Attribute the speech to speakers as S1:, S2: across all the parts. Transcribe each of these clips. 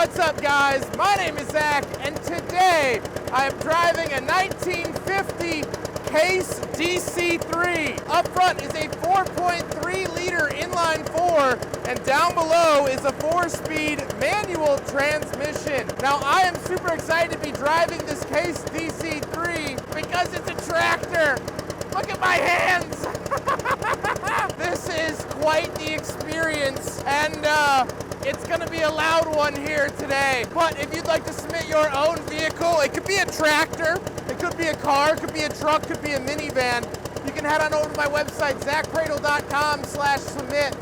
S1: What's up, guys? My name is Zack, and today I am driving a 1950 Case DC-3. Up front is a 4.3-liter inline-4, and down below is a 4-speed manual transmission. Now, I am super excited to be driving this Case DC-3 because it's a tractor. Look at my hands. This is quite the experience, and it's gonna be a loud one here today. But if you'd like to submit your own vehicle, it could be a tractor, it could be a car, it could be a truck, it could be a minivan. You can head on over to my website, zackcradle.com/submit.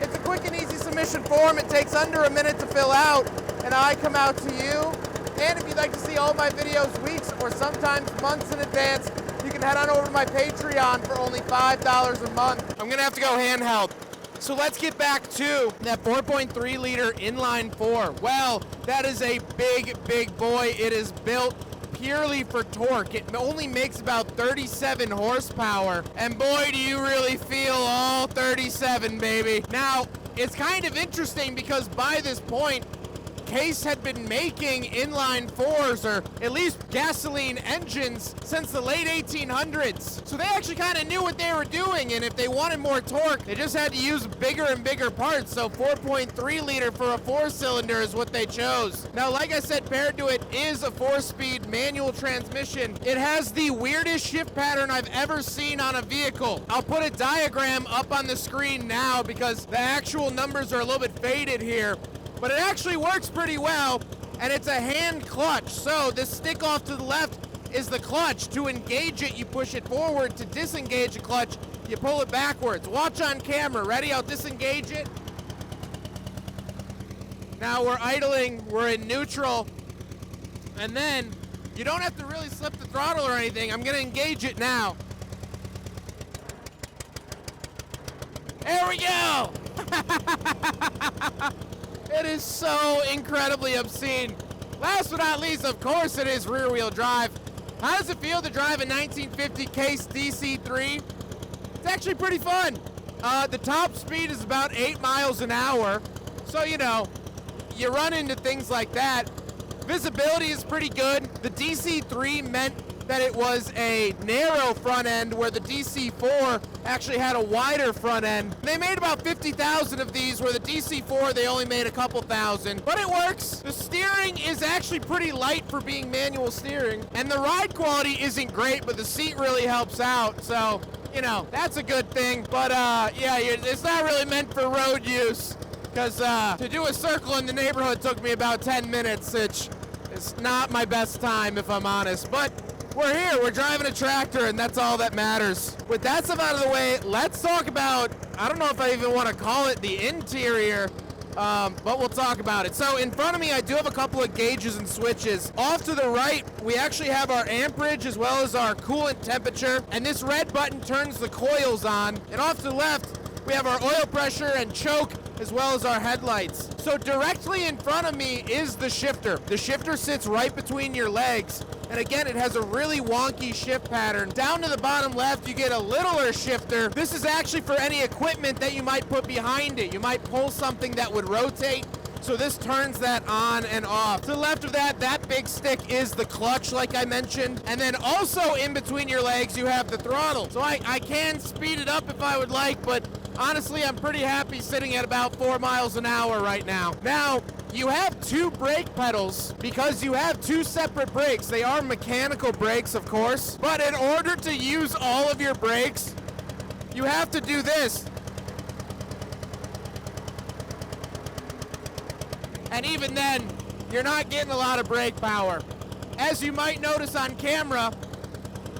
S1: It's a quick and easy submission form. It takes under a minute to fill out, and I come out to you. And if you'd like to see all my videos weeks or sometimes months in advance, you can head on over to my Patreon for only $5 a month. I'm gonna have to go handheld. So let's get back to that 4.3-liter inline-4. Well, that is a big, big boy. It is built purely for torque. It only makes about 37 horsepower. And boy, do you really feel all 37, baby. Now, it's kind of interesting because by this point, Case had been making inline 4s, or at least gasoline engines, since the late 1800s. So they actually kind of knew what they were doing, and if they wanted more torque, they just had to use bigger and bigger parts. So 4.3-liter for a 4-cylinder is what they chose. Now, like I said, paired to it is a 4-speed manual transmission. It has the weirdest shift pattern I've ever seen on a vehicle. I'll put a diagram up on the screen now because the actual numbers are a little bit faded here. But it actually works pretty well, and it's a hand clutch. So this stick off to the left is the clutch. To engage it, you push it forward. To disengage the clutch, you pull it backwards. Watch on camera. Ready? I'll disengage it. Now we're idling. We're in neutral. And then you don't have to really slip the throttle or anything. I'm going to engage it now. There we go. It is so incredibly obscene. Last but not least, of course, it is rear-wheel drive. How does it feel to drive a 1950 Case DC-3? It's actually pretty fun. The top speed is about 8 miles an hour. So, you know, you run into things like that. Visibility is pretty good. The DC-3 meant that it was a narrow front end, where the DC-4 actually had a wider front end. They made about 50,000 of these, where the DC-4, they only made a couple thousand. But it works. The steering is actually pretty light for being manual steering. And the ride quality isn't great, but the seat really helps out. So, you know, that's a good thing. But, yeah, it's not really meant for road use. Because to do a circle in the neighborhood took me about 10 minutes, which is not my best time, if I'm honest. But we're here, we're driving a tractor, and that's all that matters. With that stuff out of the way, let's talk about, I don't know if I even want to call it the interior, but we'll talk about it. So in front of me, I do have a couple of gauges and switches. Off to the right, we actually have our amperage as well as our coolant temperature, and this red button turns the coils on. And off to the left, we have our oil pressure and choke, as well as our headlights. So directly in front of me is the shifter. The shifter sits right between your legs. And again, it has a really wonky shift pattern. Down to the bottom left, you get a littler shifter. This is actually for any equipment that you might put behind it. You might pull something that would rotate. So this turns that on and off. To the left of that, that big stick is the clutch, like I mentioned. And then also in between your legs, you have the throttle. So I can speed it up if I would like, but honestly, I'm pretty happy sitting at about 4 miles an hour right now. Now, you have 2 brake pedals because you have 2 separate brakes. They are mechanical brakes, of course. But in order to use all of your brakes, you have to do this. And even then, you're not getting a lot of brake power. As you might notice on camera,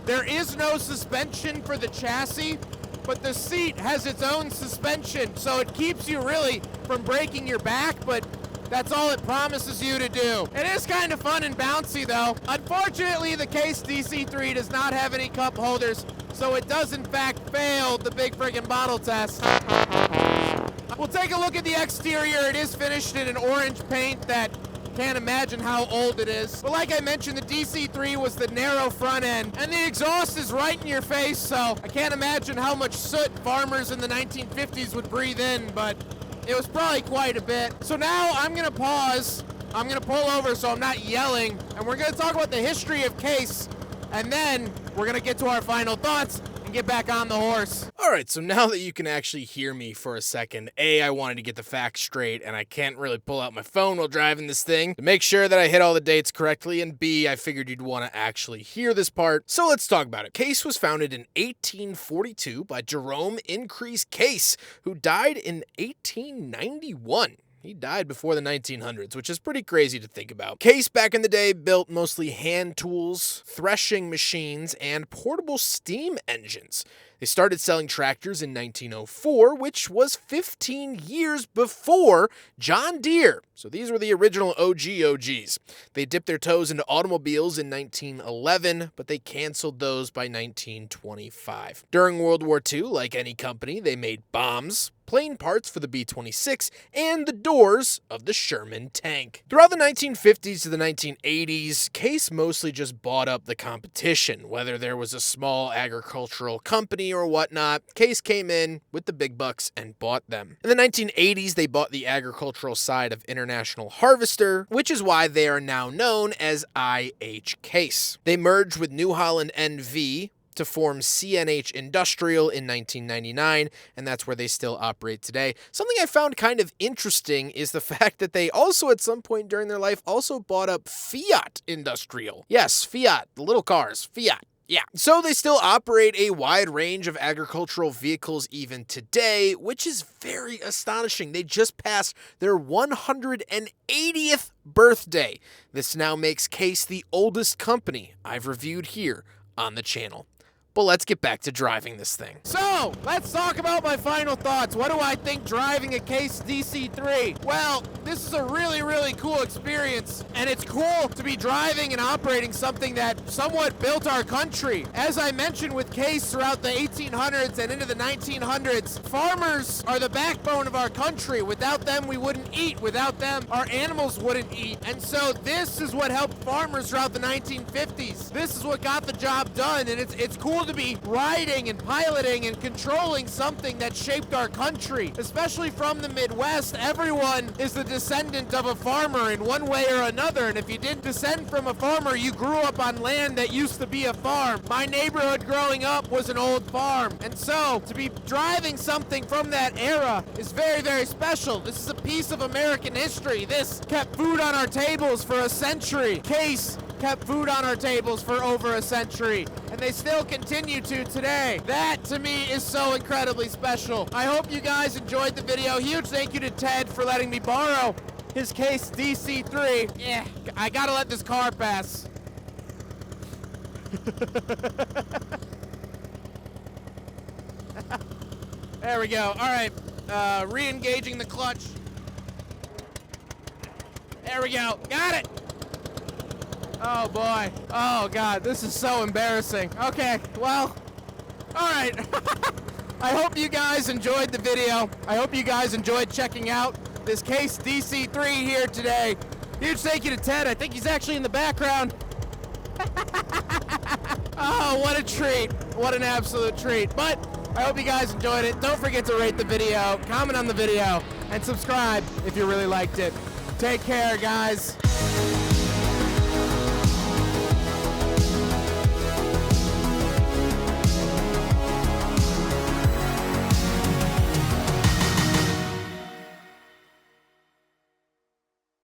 S1: there is no suspension for the chassis, but the seat has its own suspension, so it keeps you really from breaking your back, but that's all it promises you to do. It is kind of fun and bouncy, though. Unfortunately, the Case DC-3 does not have any cup holders, so it does in fact fail the big friggin' bottle test. We'll take a look at the exterior. It is finished in an orange paint that can't imagine how old it is. But like I mentioned, the DC-3 was the narrow front end, and the exhaust is right in your face, so I can't imagine how much soot farmers in the 1950s would breathe in, but it was probably quite a bit. So now I'm gonna pause I'm gonna pull over so I'm not yelling, and we're gonna talk about the history of Case, and then we're gonna get to our final thoughts and get back on the horse.
S2: Alright, so now that you can actually hear me for a second, A, I wanted to get the facts straight, and I can't really pull out my phone while driving this thing to make sure that I hit all the dates correctly, and B, I figured you'd want to actually hear this part, so let's talk about it. Case was founded in 1842 by Jerome Increase Case, who died in 1891. He died before the 1900s, which is pretty crazy to think about. Case back in the day built mostly hand tools, threshing machines, and portable steam engines. They started selling tractors in 1904, which was 15 years before John Deere. So these were the original OGs. They dipped their toes into automobiles in 1911, but they canceled those by 1925. During World War II, like any company, they made bombs, plane parts for the B-26, and the doors of the Sherman tank. Throughout the 1950s to the 1980s, Case mostly just bought up the competition. Whether there was a small agricultural company or whatnot, Case came in with the big bucks and bought them. In the 1980s, they bought the agricultural side of International Harvester, which is why they are now known as IH Case. They merged with New Holland NV to form CNH Industrial in 1999, and that's where they still operate today. Something I found kind of interesting is the fact that they also, at some point during their life, also bought up Fiat Industrial. Yes, Fiat, the little cars, Fiat. Yeah, so they still operate a wide range of agricultural vehicles even today, which is very astonishing. They just passed their 180th birthday. This now makes Case the oldest company I've reviewed here on the channel. But let's get back to driving this thing.
S1: So, let's talk about my final thoughts. What do I think driving a Case DC-3? Well, this is a really, really cool experience, and it's cool to be driving and operating something that somewhat built our country. As I mentioned with Case throughout the 1800s and into the 1900s, farmers are the backbone of our country. Without them, we wouldn't eat. Without them, our animals wouldn't eat. And so this is what helped farmers throughout the 1950s. This is what got the job done, and it's cool to be riding and piloting and controlling something that shaped our country. Especially from the Midwest, everyone is the descendant of a farmer in one way or another, and if you didn't descend from a farmer, you grew up on land that used to be a farm. My neighborhood growing up was an old farm, and so to be driving something from that era is very, very special. This is a piece of American history. This kept food on our tables for a century. Case kept food on our tables for over a century, and they still continue to today. That, to me, is so incredibly special. I hope you guys enjoyed the video. Huge thank you to Ted for letting me borrow his Case DC-3. Yeah, I gotta let this car pass. There we go. All right, re-engaging the clutch. There we go. Got it. Oh boy. Oh god, this is so embarrassing. Okay, well, all right. I hope you guys enjoyed the video. I hope you guys enjoyed checking out this Case DC-3 here today. Huge thank you to Ted. I think he's actually in the background. Oh, what a treat. What an absolute treat. But I hope you guys enjoyed it. Don't forget to rate the video, comment on the video, and subscribe if you really liked it. Take care, guys.